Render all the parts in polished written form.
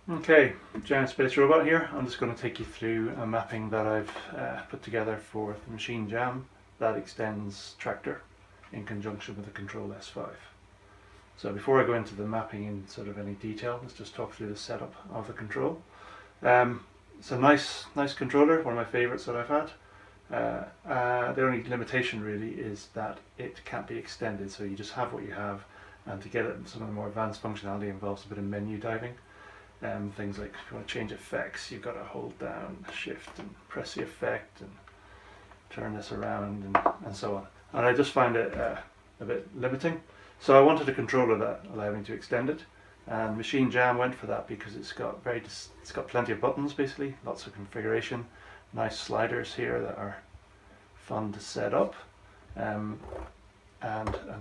Okay, Giant Space Robot here. I'm just going to take you through a mapping that I've put together for the Maschine Jam that extends Traktor in conjunction with the Control S5. So before I go into the mapping in sort of any detail, let's just talk through the setup of the control. It's a nice controller, one of my favourites that I've had. The only limitation really is that it can't be extended, so you just have what you have, and to get it some of the more advanced functionality involves a bit of menu diving. Things like if you want to change effects, you've got to hold down shift and press the effect and turn this around and so on. And I just find it a bit limiting. So I wanted a controller that allowed me to extend it, and Maschine Jam went for that because it's got plenty of buttons, basically, lots of configuration, nice sliders here that are fun to set up and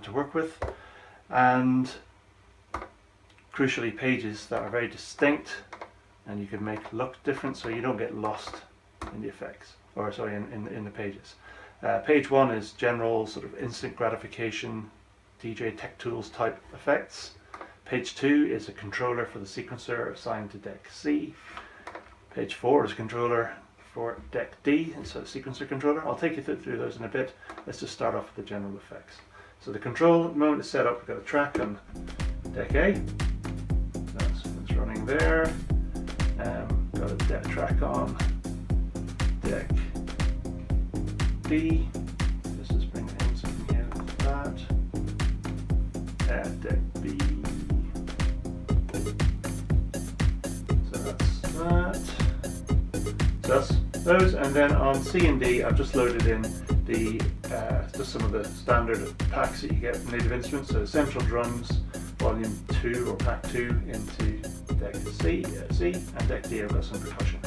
to work with, and crucially pages that are very distinct and you can make look different so you don't get lost in the effects, or sorry, in the pages. Page 1 is general sort of instant gratification DJ Tech Tools type effects. Page 2 is a controller for the sequencer assigned to deck C. Page 4 is a controller for deck D, and so a sequencer controller. I'll take you through those in a bit. Let's just start off with the general effects. So the control at the moment is set up. We've got a track on deck A. That's running there. Got a deck track on deck D. Let's just bring it in so we can hear that. Deck B. So that's that. So that's those, and then on C and D, I've just loaded in the just some of the standard packs that you get from Native Instruments. So Essential Drums, Volume 2 or Pack 2 into deck C, and deck D I've got some percussion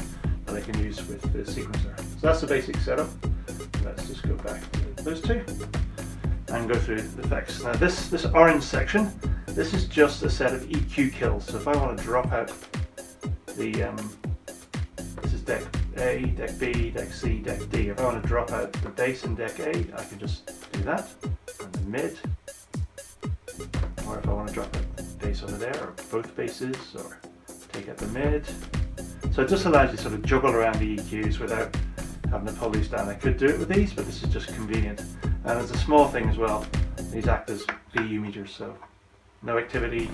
that I can use with the sequencer. So that's the basic setup. Let's just go back to those two and go through the effects. Now this orange section, this is just a set of EQ kills. So if I want to drop out the, this is deck A, deck B, deck C, deck D. If I want to drop out the bass in deck A, I can just do that, and the mid. Or if I want to drop a bass over there, or both basses, or take out the mid. So it just allows you to sort of juggle around the EQs without having to pull these down. I could do it with these, but this is just convenient. And as a small thing as well, these act as BU meters, so no activity,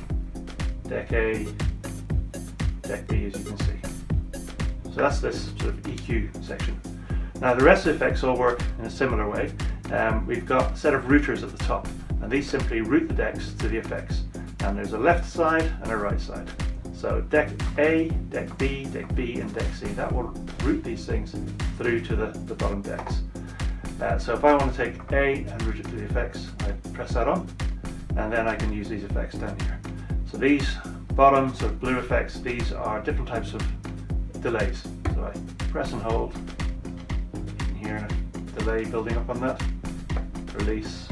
deck A, deck B, as you can see. So that's this sort of EQ section. Now the rest of the effects all work in a similar way. We've got a set of routers at the top, and these simply route the decks to the effects. And there's a left side and a right side. So deck A, deck B, and deck C, that will route these things through to the bottom decks. So if I want to take A and route it to the effects, I press that on, and then I can use these effects down here. So these bottom sort of blue effects, these are different types of delays. So I press and hold, you can hear a delay building up on that. Release,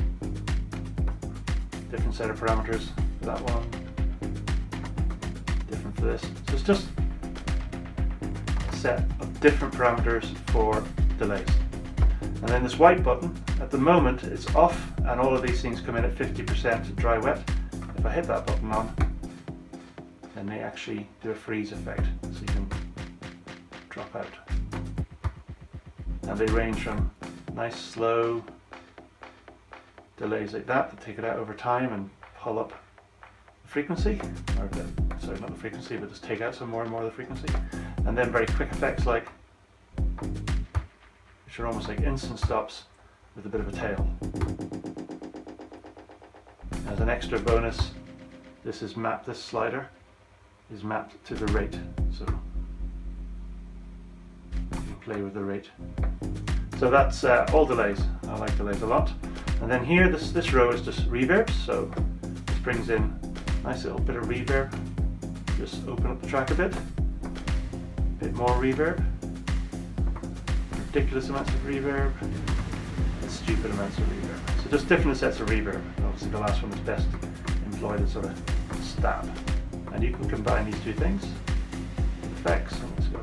different set of parameters for that one, different for this. So it's just a set of different parameters for delays. And then this white button, at the moment it's off and all of these things come in at 50% dry wet. If I hit that button on, then they actually do a freeze effect, so you can drop out. And they range from nice slow delays like that take it out over time and pull up the frequency, or sorry, not the frequency, but just take out some more and more of the frequency. And then very quick effects like, which are almost like instant stops with a bit of a tail. As an extra bonus, this slider is mapped to the rate, so you can play with the rate. So that's all delays. I like delays a lot. And then here, this row is just reverb, so this brings in a nice little bit of reverb. Just open up the track a bit more reverb, ridiculous amounts of reverb, and stupid amounts of reverb. So just different sets of reverb. Obviously the last one is best employed as sort of stab. And you can combine these two things, effects, and let's go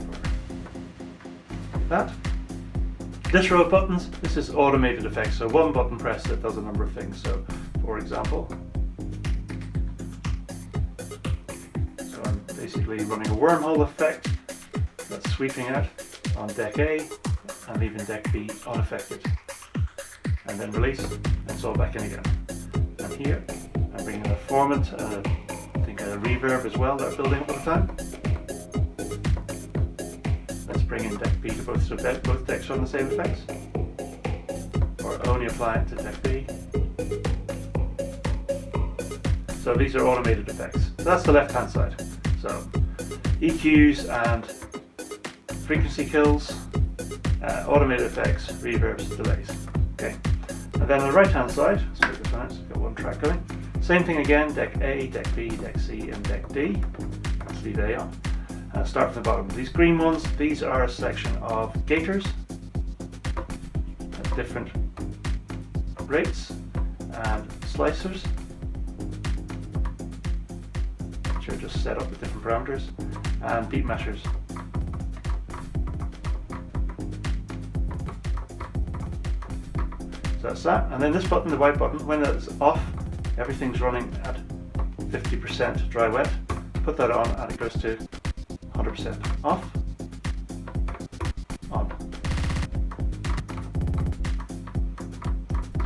for that. This row of buttons, this is automated effects, so one button press that does a number of things. So for example, so I'm basically basically running a wormhole effect that's sweeping out on deck A and leaving deck B unaffected. And then release, and it's all back in again. And here, I'm bringing a formant, I think a reverb as well that I'm building up at the time. Let's bring in deck B to both, so both decks run the same effects. Or only apply it to deck B. So these are automated effects. So that's the left hand side. So EQs and frequency kills, automated effects, reverbs, delays. Okay. And then on the right hand side, let's make this one out, so we've got one track going. Same thing again, deck A, deck B, deck C and deck D. Let's leave A on. Start from the bottom. These green ones, these are a selection of gators at different rates, and slicers, which are just set up with different parameters, and beat meshers. So that's that. And then this button, the white button, when it's off, everything's running at 50% dry wet. Put that on and it goes to 100% off, on.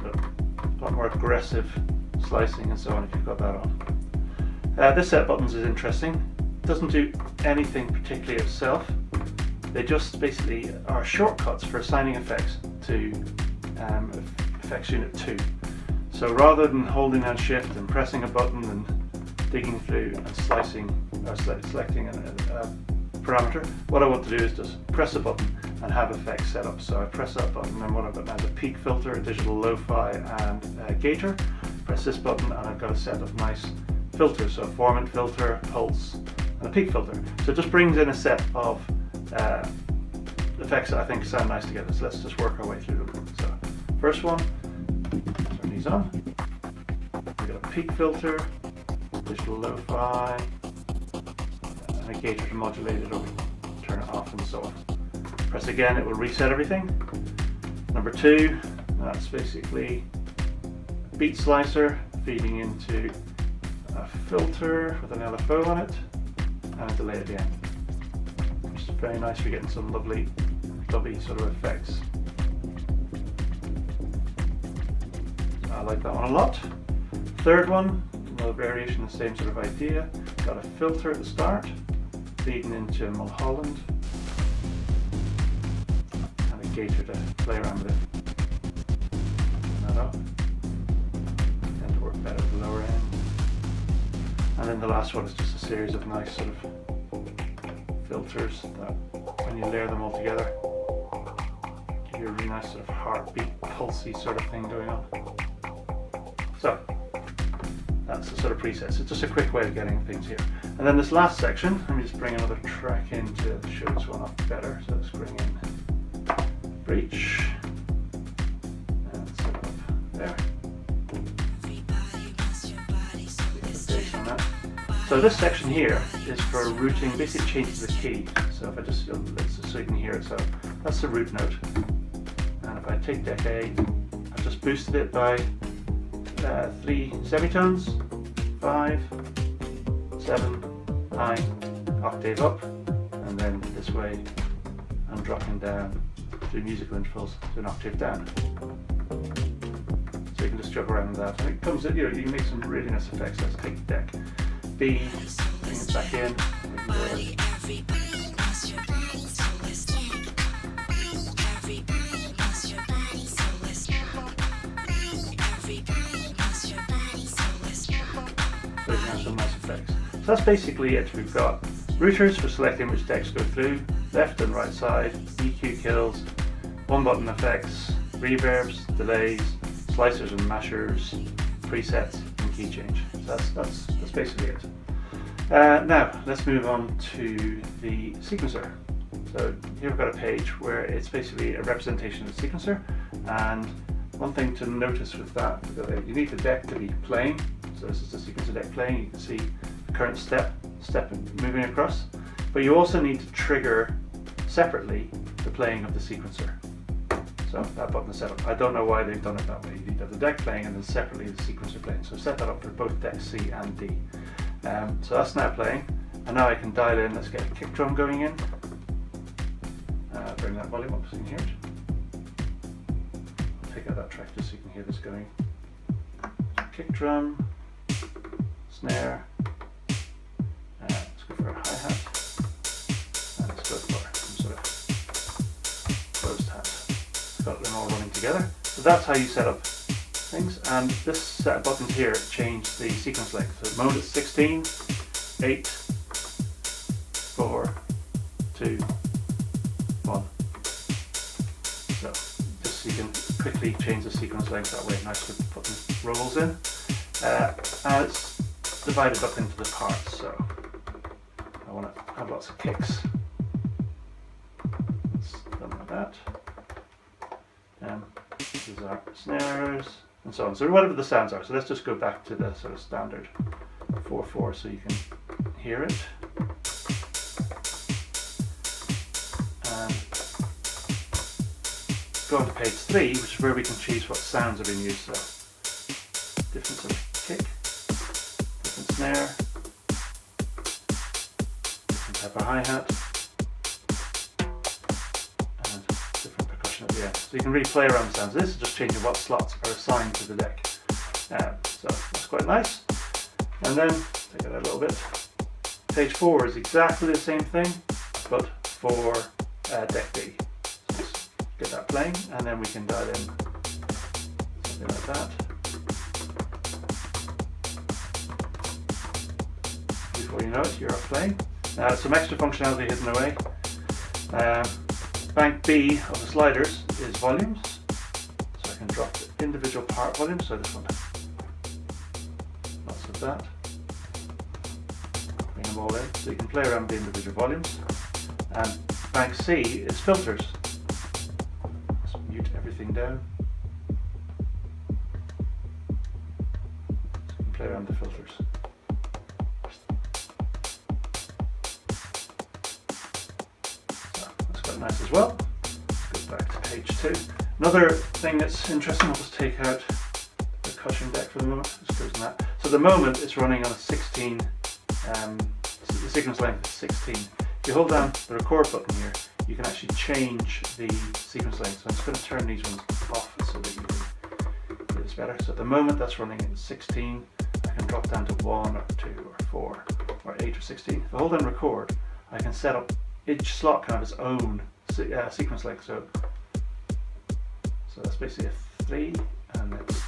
So a lot more aggressive slicing and so on if you've got that on. This set of buttons is interesting. It doesn't do anything particularly itself. They just basically are shortcuts for assigning effects to effects unit 2. So rather than holding down shift and pressing a button and digging through and slicing or selecting a parameter, what I want to do is just press a button and have effects set up. So I press that button and what I've got now is a peak filter, a digital lo-fi and a gator. Press this button and I've got a set of nice filters, so a formant filter, pulse and a peak filter. So it just brings in a set of effects that I think sound nice together. So let's just work our way through them. So first one, turn these on. We've got a peak filter, digital lo-fi, and a gator to modulate it or turn it off and so on. Press again, it will reset everything. Number 2, that's basically a beat slicer feeding into a filter with an LFO on it and a delay at the end. Which is very nice for getting some lovely dubby sort of effects. I like that one a lot. Third one, another variation, the same sort of idea. Got a filter at the start, feeding into Mulholland, and a gator to play around with. Turn that up. Tend to work better at the lower end. And then the last one is just a series of nice sort of filters that, when you layer them all together, give you a really nice sort of heartbeat, pulsy sort of thing going on. So that's the sort of presets. It's just a quick way of getting things here. And then this last section, let me just bring another track in to show this one off better. So let's bring in breach and set it up there. So this section here is for routing, basically changes the key. So if I just, so you can hear it. So that's the root note. And if I take deck A, I've just boosted it by 3 semitones, 5, 7, 9, octave up, and then this way I'm dropping down through musical intervals to an octave down. So you can just juggle around with that. And it comes, you know, you can make some really nice effects. Let's take deck B, bring it back in. So you can have some nice effects. So that's basically it. We've got routers for selecting which decks go through, left and right side, EQ kills, one button effects, reverbs, delays, slicers and mashers, presets and key change. So that's basically it. Now let's move on to the sequencer. So here we've got a page where it's basically a representation of the sequencer, and one thing to notice with that, you need the deck to be playing. So this is the sequencer deck playing. You can see the current step moving across, but you also need to trigger separately the playing of the sequencer. So that button is set up. I don't know why they've done it that way. You need to have the deck playing and then separately the sequencer playing. So set that up for both deck C and D. So that's now playing, And now I can dial in, let's get a kick drum going in. Bring that volume up so you can hear it. I'll take out that track just so you can hear this going. Kick drum, snare, let's go for a hi-hat, and let's go for some sort of closed hat. It's got them all running together. So that's how you set up things, and this set of buttons here change the sequence length. So at the moment it's 16, 8, 4, 2, 1. So just so you can quickly change the sequence length that way. Nice with putting rolls in. And it's divided up into the parts, so I want to have lots of kicks. It's done like that. These are snares and so on. So whatever the sounds are. So let's just go back to the sort of standard 4/4 so you can hear it. And go on to page 3, which is where we can choose what sounds are being used. So different sort of kick, different snare, different type of hi-hat, and different percussion at the end. So you can really play around with sounds. This is just changing what slots are assigned to the deck. So that's quite nice. And then, take it out a little bit, page 4 is exactly the same thing, but for deck B. So just get that playing, and then we can dial in something like that. Before you know it, you're up playing. Some extra functionality hidden away. Bank B of the sliders is volumes. So I can drop the individual part volumes. So this one, lots of that. Bring them all in. So you can play around with the individual volumes. And bank C is filters. Let's mute everything down. So you can play around the filters. Nice as well. Let's go back to page 2. Another thing that's interesting, I'll just take out the percussion deck for the moment. Just goes in that. So at the moment it's running on a 16, the sequence length is 16. If you hold down the record button here, you can actually change the sequence length. So I'm just going to turn these ones off so that you can hear this better. So at the moment that's running in 16. I can drop down to 1 or 2 or 4 or 8 or 16. If I hold down record, I can set up each slot can have its own sequence length. So that's basically a 3, and it's,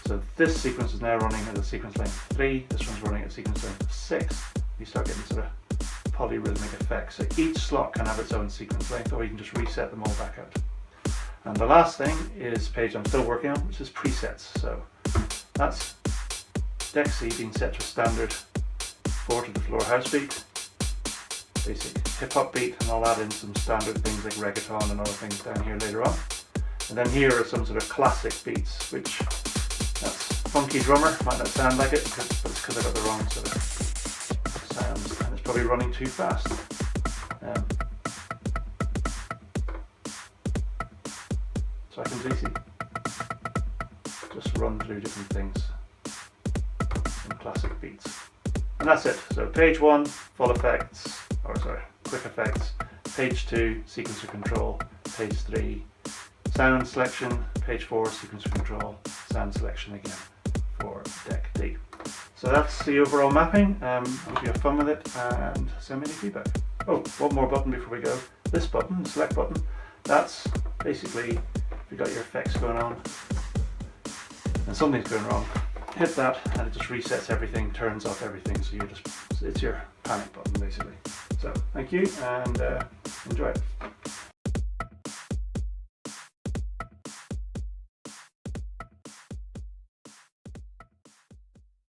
so this sequence is now running at a sequence length 3. This one's running at a sequence length of 6. You start getting sort of polyrhythmic effects. So each slot can have its own sequence length, or you can just reset them all back out. And the last thing is page I'm still working on, which is presets. So that's deck C being set to a standard 4 to the floor house beat, basic hip hop beat, and I'll add in some standard things like reggaeton and other things down here later on. And then here are some sort of classic beats, which that's funky drummer, might not sound like it, but it's because I got the wrong sort of sounds, and it's probably running too fast. So I can basically just run through different things in classic beats. And that's it. So page 1, full effects, or sorry, quick effects. Page 2, sequencer control. Page 3, sound selection. Page 4, sequencer control. Sound selection again for deck D. So that's the overall mapping. I hope you have fun with it and send me any feedback. Oh, one more button before we go. This button, the select button, that's basically if you've got your effects going on and something's going wrong, hit that and it just resets everything, turns off everything, so it's your panic button basically. So thank you and enjoy it.